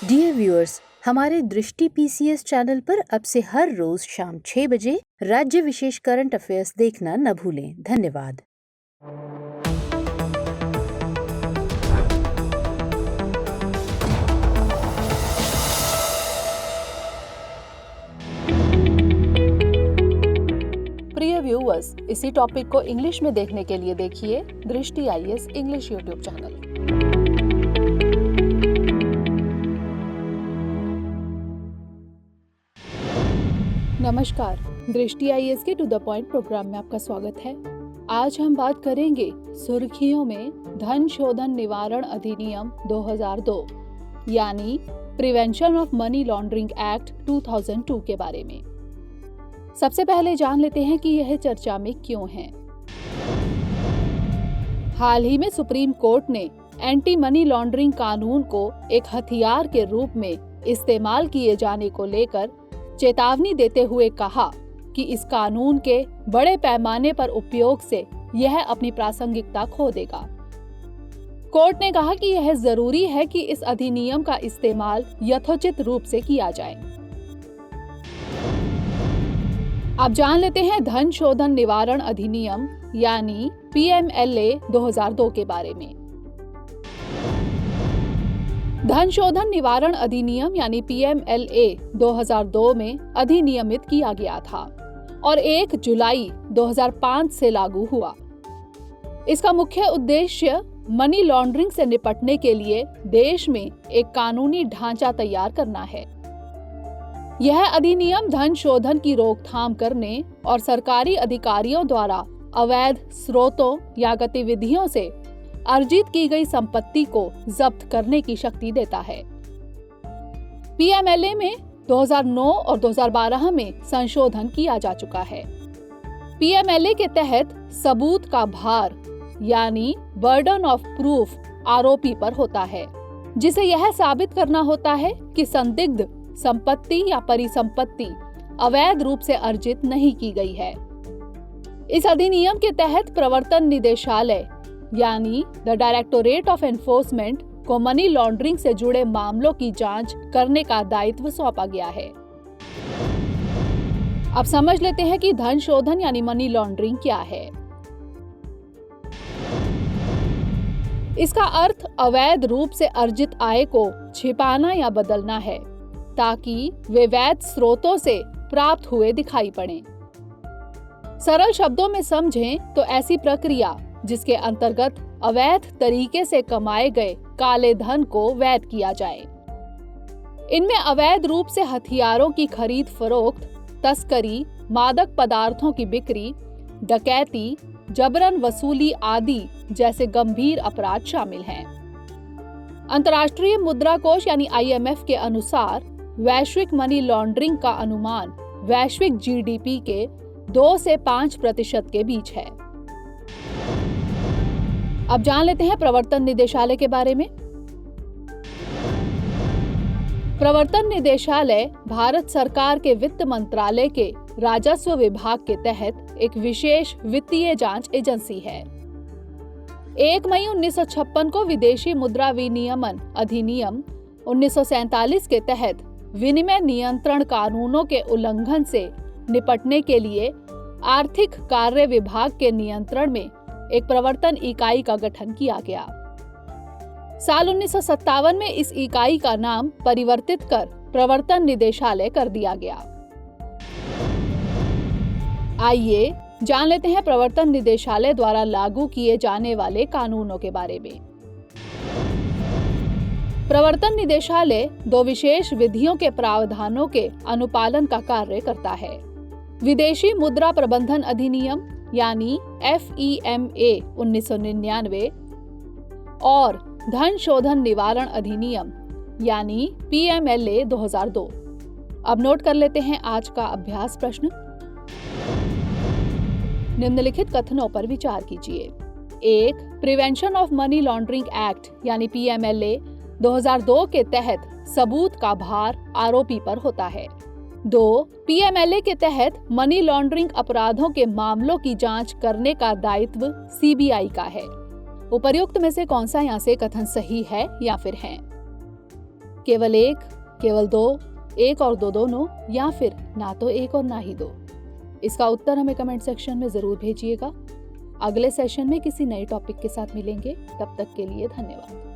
Dear viewers, हमारे दृष्टि PCS channel पर अब से हर रोज शाम 6 बजे राज्य विशेष करंट अफेयर्स देखना न भूलें। धन्यवाद। प्रिय व्यूअर्स, इसी टॉपिक को इंग्लिश में देखने के लिए देखिए दृष्टि आईएएस इंग्लिश यूट्यूब चैनल। नमस्कार, दृष्टि आईएएस के टू द पॉइंट प्रोग्राम में आपका स्वागत है। आज हम बात करेंगे सुर्खियों में धन शोधन निवारण अधिनियम 2002 यानी prevention of money laundering act 2002 के बारे में। सबसे पहले जान लेते हैं कि यह चर्चा में क्यों है। हाल ही में सुप्रीम कोर्ट ने एंटी मनी लॉन्ड्रिंग कानून को एक हथियार के रूप में इस्तेमाल किए जाने को लेकर चेतावनी देते हुए कहा कि इस कानून के बड़े पैमाने पर उपयोग से यह अपनी प्रासंगिकता खो देगा। कोर्ट ने कहा कि यह जरूरी है कि इस अधिनियम का इस्तेमाल यथोचित रूप से किया जाए। अब जान लेते हैं धन शोधन निवारण अधिनियम यानी PMLA 2002 के बारे में। धन शोधन निवारण अधिनियम यानी PMLA 2002 में अधिनियमित किया गया था और 1 जुलाई 2005 से लागू हुआ। इसका मुख्य उद्देश्य मनी लॉन्ड्रिंग से निपटने के लिए देश में एक कानूनी ढांचा तैयार करना है। यह अधिनियम धन शोधन की रोकथाम करने और सरकारी अधिकारियों द्वारा अवैध स्रोतों या गतिविधियों से अर्जित की गई संपत्ति को जब्त करने की शक्ति देता है। PMLA में 2009 और 2012 में संशोधन किया जा चुका है। PMLA के तहत सबूत का भार यानी बर्डन ऑफ प्रूफ आरोपी पर होता है, जिसे यह साबित करना होता है कि संदिग्ध संपत्ति या परिसंपत्ति अवैध रूप से अर्जित नहीं की गई है। इस अधिनियम के तहत प्रवर्तन निदेशालय यानी द डायरेक्टोरेट ऑफ एनफोर्समेंट को मनी लॉन्ड्रिंग से जुड़े मामलों की जांच करने का दायित्व सौंपा गया है। अब समझ लेते हैं कि धन शोधन यानी मनी लॉन्ड्रिंग क्या है। इसका अर्थ अवैध रूप से अर्जित आय को छिपाना या बदलना है ताकि वे वैध स्रोतों से प्राप्त हुए दिखाई पड़ें। सरल शब्दों में समझें तो ऐसी प्रक्रिया जिसके अंतर्गत अवैध तरीके से कमाए गए काले धन को वैध किया जाए। इनमें अवैध रूप से हथियारों की खरीद फरोख्त, तस्करी, मादक पदार्थों की बिक्री, डकैती, जबरन वसूली आदि जैसे गंभीर अपराध शामिल हैं। अंतर्राष्ट्रीय मुद्रा कोष यानी IMF के अनुसार वैश्विक मनी लॉन्ड्रिंग का अनुमान वैश्विक GDP के 2 से 5% के बीच है। अब जान लेते हैं प्रवर्तन निदेशालय के बारे में। प्रवर्तन निदेशालय भारत सरकार के वित्त मंत्रालय के राजस्व विभाग के तहत एक विशेष वित्तीय जांच एजेंसी है। 1 मई 1956 को विदेशी मुद्रा विनियमन अधिनियम 1947 के तहत विनिमय नियंत्रण कानूनों के उल्लंघन से निपटने के लिए आर्थिक कार्य विभाग के नियंत्रण में एक प्रवर्तन इकाई का गठन किया गया। साल 1957 में इस इकाई का नाम परिवर्तित कर प्रवर्तन निदेशालय कर दिया गया। आइए जान लेते हैं प्रवर्तन निदेशालय द्वारा लागू किए जाने वाले कानूनों के बारे में। प्रवर्तन निदेशालय 2 विशेष विधियों के प्रावधानों के अनुपालन का कार्य करता है। विदेशी मुद्रा प्रबंधन अधिनियम यानी FEMA 1999 और धन शोधन निवारण अधिनियम यानी PMLA 2002। अब नोट कर लेते हैं आज का अभ्यास प्रश्न। निम्नलिखित कथनों पर विचार कीजिए। 1. Prevention of money laundering act यानी PMLA 2002 के तहत सबूत का भार आरोपी पर होता है। 2. PMLA के तहत मनी लॉन्ड्रिंग अपराधों के मामलों की जांच करने का दायित्व CBI का है। उपर्युक्त में से कौन सा यहाँ से कथन सही है या फिर है? केवल एक, केवल दो, एक और दो दोनों, या फिर ना तो एक और ना ही दो? इसका उत्तर हमें कमेंट सेक्शन में जरूर भेजिएगा। अगले सेशन में किसी नए टॉपिक के साथ मिलेंगे। तब तक के लिए धन्यवाद।